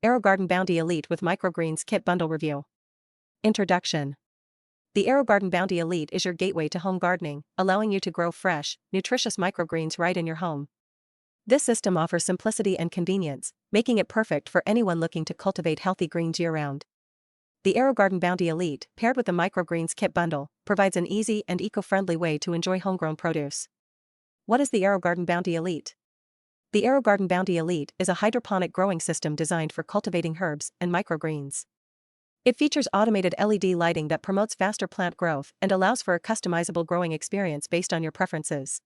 AeroGarden Bounty Elite with MicroGreens Kit Bundle Review. Introduction. The AeroGarden Bounty Elite is your gateway to home gardening, allowing you to grow fresh, nutritious microgreens right in your home. This system offers simplicity and convenience, making it perfect for anyone looking to cultivate healthy greens year-round. The AeroGarden Bounty Elite, paired with the MicroGreens Kit Bundle, provides an easy and eco-friendly way to enjoy homegrown produce. What is the AeroGarden Bounty Elite? The AeroGarden Bounty Elite is a hydroponic growing system designed for cultivating herbs and microgreens. It features automated LED lighting that promotes faster plant growth and allows for a customizable growing experience based on your preferences.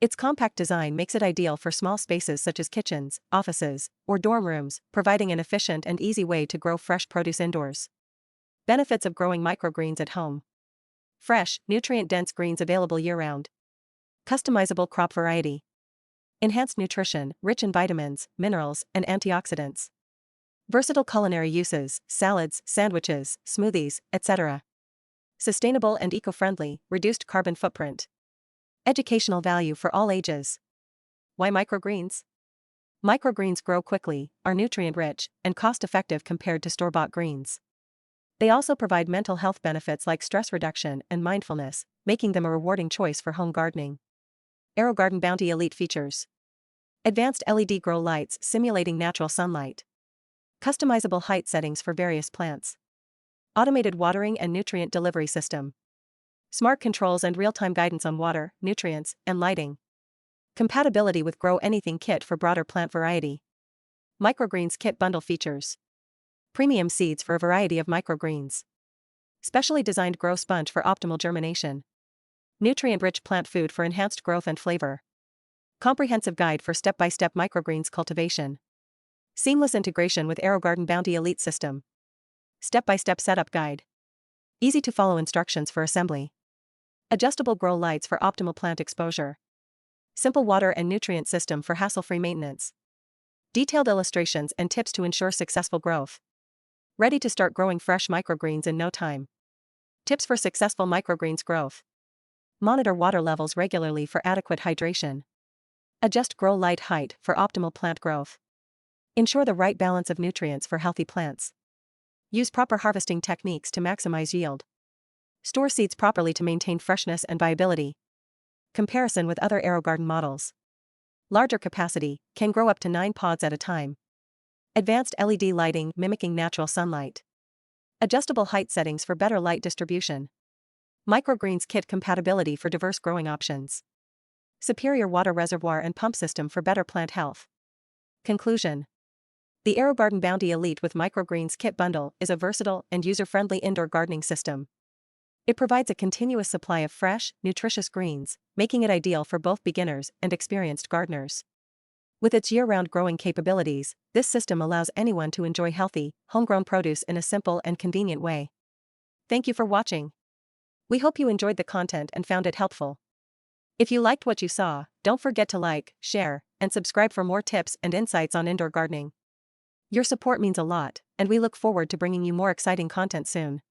Its compact design makes it ideal for small spaces such as kitchens, offices, or dorm rooms, providing an efficient and easy way to grow fresh produce indoors. Benefits of growing microgreens at home. Fresh, nutrient-dense greens available year-round. Customizable crop variety. Enhanced nutrition, rich in vitamins, minerals, and antioxidants. Versatile culinary uses, salads, sandwiches, smoothies, etc. Sustainable and eco-friendly, reduced carbon footprint. Educational value for all ages. Why microgreens? Microgreens grow quickly, are nutrient-rich, and cost-effective compared to store-bought greens. They also provide mental health benefits like stress reduction and mindfulness, making them a rewarding choice for home gardening. AeroGarden Bounty Elite features. Advanced LED grow lights simulating natural sunlight. Customizable height settings for various plants. Automated watering and nutrient delivery system. Smart controls and real-time guidance on water, nutrients, and lighting. Compatibility with Grow Anything Kit for broader plant variety. MicroGreens Kit Bundle features. Premium seeds for a variety of microgreens. Specially designed grow sponge for optimal germination. Nutrient-rich plant food for enhanced growth and flavor. Comprehensive guide for step-by-step microgreens cultivation. Seamless integration with AeroGarden Bounty Elite system. Step-by-step setup guide. Easy-to-follow instructions for assembly. Adjustable grow lights for optimal plant exposure. Simple water and nutrient system for hassle-free maintenance. Detailed illustrations and tips to ensure successful growth. Ready to start growing fresh microgreens in no time. Tips for successful microgreens growth. Monitor water levels regularly for adequate hydration. Adjust grow light height for optimal plant growth. Ensure the right balance of nutrients for healthy plants. Use proper harvesting techniques to maximize yield. Store seeds properly to maintain freshness and viability. Comparison with other AeroGarden models. Larger capacity, can grow up to 9 pods at a time. Advanced LED lighting mimicking natural sunlight. Adjustable height settings for better light distribution. MicroGreens Kit compatibility for diverse growing options. Superior water reservoir and pump system for better plant health. Conclusion. The AeroGarden Bounty Elite with MicroGreens Kit Bundle is a versatile and user-friendly indoor gardening system. It provides a continuous supply of fresh, nutritious greens, making it ideal for both beginners and experienced gardeners. With its year-round growing capabilities, this system allows anyone to enjoy healthy, homegrown produce in a simple and convenient way. Thank you for watching. We hope you enjoyed the content and found it helpful. If you liked what you saw, don't forget to like, share, and subscribe for more tips and insights on indoor gardening. Your support means a lot, and we look forward to bringing you more exciting content soon.